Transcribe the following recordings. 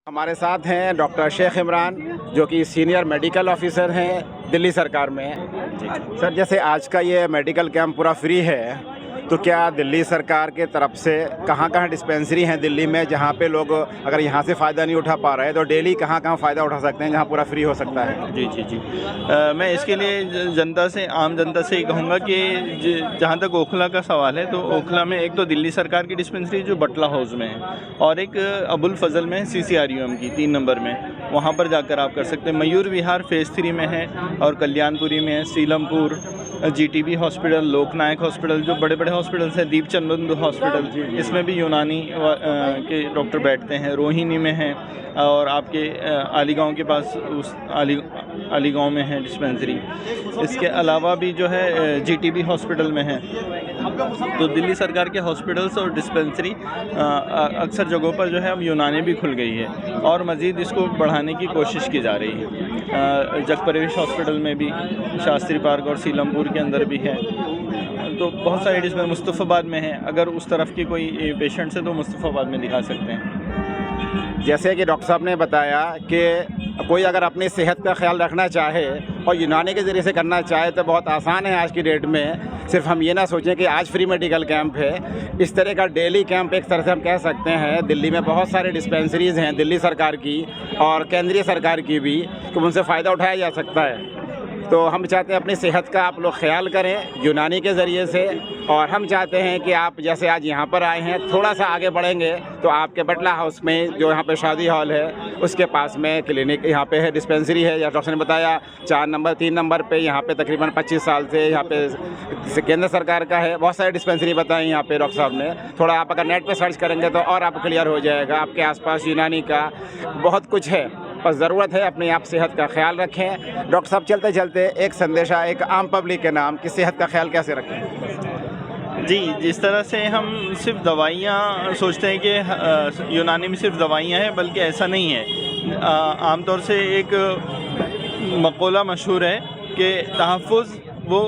हमारे साथ हैं डॉक्टर शेख इमरान, जो कि सीनियर मेडिकल ऑफिसर हैं दिल्ली सरकार में। सर, जैसे आज का ये मेडिकल कैंप पूरा फ्री है, तो क्या दिल्ली सरकार के तरफ से कहाँ कहाँ डिस्पेंसरी हैं दिल्ली में, जहाँ पे लोग अगर यहाँ से फ़ायदा नहीं उठा पा रहे तो डेली कहाँ कहाँ फ़ायदा उठा सकते हैं जहाँ पूरा फ्री हो सकता है? जी। मैं इसके लिए जनता से, आम जनता से ही कहूँगा कि जहाँ तक ओखला का सवाल है, तो ओखला में एक तो दिल्ली सरकार की डिस्पेंसरी जो बटला हाउस में है, और एक अबुल फजल में CCRUM की 3 नंबर में, वहाँ पर जाकर आप कर सकते हैं। मयूर विहार फेज़ 3 में है, और कल्याणपुरी में है, सीलमपुर, GTB हॉस्पिटल, लोकनायक हॉस्पिटल, जो बड़े बड़े हॉस्पिटल्स हैं, दीपचंद बंधु हॉस्पिटल, इसमें भी यूनानी के डॉक्टर बैठते हैं। रोहिणी में है, और आपके अलीगांव के पास उस अलीगांव में है डिस्पेंसरी। इसके अलावा भी जो है GTB हॉस्पिटल में है। तो दिल्ली सरकार के हॉस्पिटल्स और डिस्पेंसरी अक्सर जगहों पर जो है अब यूनानी भी खुल गई है, और मज़ीद इसको बढ़ाने की कोशिश की जा रही है। जगप्रवेश हॉस्पिटल में भी, शास्त्री पार्क और सीलमपुर के अंदर भी है। तो बहुत सारे डिस्पेंसरी मुस्तफ़ाबाद में है, अगर उस तरफ की कोई पेशेंट्स है तो मुस्तफ़ाबाद में दिखा सकते हैं। जैसे कि डॉक्टर साहब ने बताया कि कोई अगर अपनी सेहत का ख्याल रखना चाहे और यूनानी के ज़रिए से करना चाहे तो बहुत आसान है आज की डेट में। सिर्फ हम ये ना सोचें कि आज फ्री मेडिकल कैंप है, इस तरह का डेली कैंप एक तरह से हम कह सकते हैं। दिल्ली में बहुत सारे डिस्पेंसरीज़ हैं दिल्ली सरकार की और केंद्रीय सरकार की भी, कि उनसे फ़ायदा उठाया जा सकता है। तो हम चाहते हैं अपनी सेहत का आप लोग ख्याल करें यूनानी के ज़रिए से, और हम चाहते हैं कि आप जैसे आज यहाँ पर आए हैं, थोड़ा सा आगे बढ़ेंगे तो आपके बटला हाउस में जो यहाँ पे शादी हॉल है उसके पास में क्लिनिक यहाँ पे है, डिस्पेंसरी है। या डॉक्टर ने बताया 4 नंबर 3 नंबर पे यहाँ पे तकरीबन 25 साल से यहाँ पे केंद्र सरकार का है। बहुत सारी डिस्पेंसरी बताई यहाँ पे डॉक्टर साहब ने। थोड़ा आप अगर नेट पर सर्च करेंगे तो और आपको क्लियर हो जाएगा। आपके आसपास यूनानी का बहुत कुछ है, बस ज़रूरत है अपनी आप सेहत का ख्याल रखें। डॉक्टर साहब, चलते चलते एक संदेशा एक आम पब्लिक के नाम कि सेहत का ख्याल कैसे रखें? जी, जिस तरह से हम सिर्फ दवाइयाँ सोचते हैं कि यूनानी में सिर्फ दवाइयाँ हैं, बल्कि ऐसा नहीं है। आमतौर से एक मक़ोला मशहूर है कि तहफ़्फ़ुज़ वो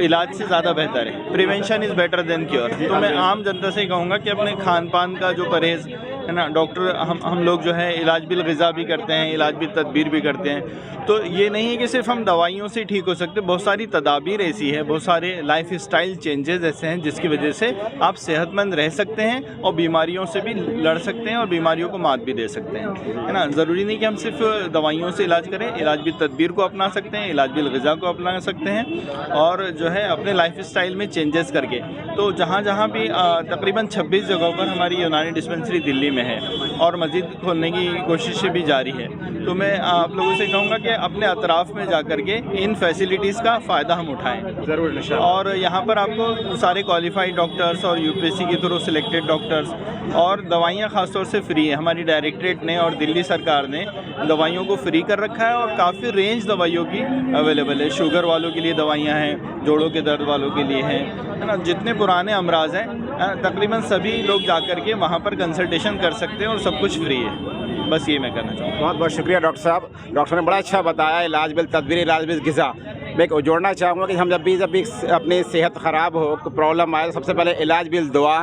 इलाज से ज़्यादा बेहतर है, prevention is better than cure. तो मैं आम जनता से कहूँगा कि अपने खान पान का जो परहेज़ है ना, डॉक्टर हम लोग जो है इलाज बिल ग़िज़ा भी करते हैं, इलाज बिल तदबीर भी करते हैं। तो ये नहीं है कि सिर्फ हम दवाइयों से ठीक हो सकते, बहुत सारी तदाबीर ऐसी है, बहुत सारे लाइफ स्टाइल चेंजेस ऐसे हैं जिसकी वजह से आप सेहतमंद रह सकते हैं और बीमारियों से भी लड़ सकते हैं और बीमारियों को मात भी दे सकते हैं, है ना। ज़रूरी नहीं कि हम सिर्फ दवाइयों से इलाज करें, इलाज बिल तदबीर को अपना सकते हैं, इलाज बिल ग़िज़ा को अपना सकते हैं, और जो है अपने लाइफ स्टाइल में चेंजेस करके। तो जहाँ जहाँ भी तकरीबन 26 जगहों पर हमारी यूनानी डिस्पेंसरी दिल्ली में है, और मज़ीद खोलने की कोशिशें भी जारी है। तो मैं आप लोगों से कहूँगा कि अपने अतराफ़ में जा कर के इन फैसिलिटीज़ का फ़ायदा हम उठाएँ ज़रूर। और यहाँ पर आपको सारे क्वालिफाइड डॉक्टर्स और UPSC के थ्रू सिलेक्टेड डॉक्टर्स, और दवाइयाँ ख़ास तौर से फ्री है। हमारी डायरेक्टरेट ने और दिल्ली सरकार ने दवाइयों को फ्री कर रखा है, और काफ़ी रेंज दवाइयों की अवेलेबल है। शुगर वालों के लिए दवाइयाँ हैं, जोड़ों के दर्द वालों के लिए हैं, है ना। जितने पुराने अमराज हैं तकरीबन सभी लोग जा कर के वहाँ पर कंसल्टेशन कर सकते हैं, और सब कुछ फ्री है। बस ये मैं कहना चाहूँगा। बहुत बहुत शुक्रिया डॉक्टर साहब। डॉक्टर ने बड़ा अच्छा बताया, इलाज बिल तदबीर, इलाज बिल ग़िज़ा। मैं जोड़ना चाहूँगा कि हम जब भी अपनी सेहत ख़राब हो, कोई प्रॉब्लम आए, तो सबसे पहले इलाज बिल दुआ,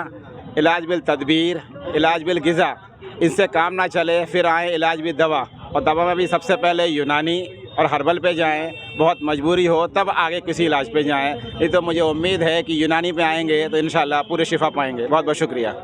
इलाज बिल तदबीर, इलाज बिल ग़िज़ा, इनसे काम ना चले फिर आए इलाज बिल दवा। और दवा में भी सबसे पहले यूनानी और हर्बल पे जाएं, बहुत मजबूरी हो तब आगे किसी इलाज पे जाएं। ये तो मुझे उम्मीद है कि यूनानी पे आएंगे तो इंशाल्लाह पूरे शिफा पाएंगे। बहुत बहुत शुक्रिया।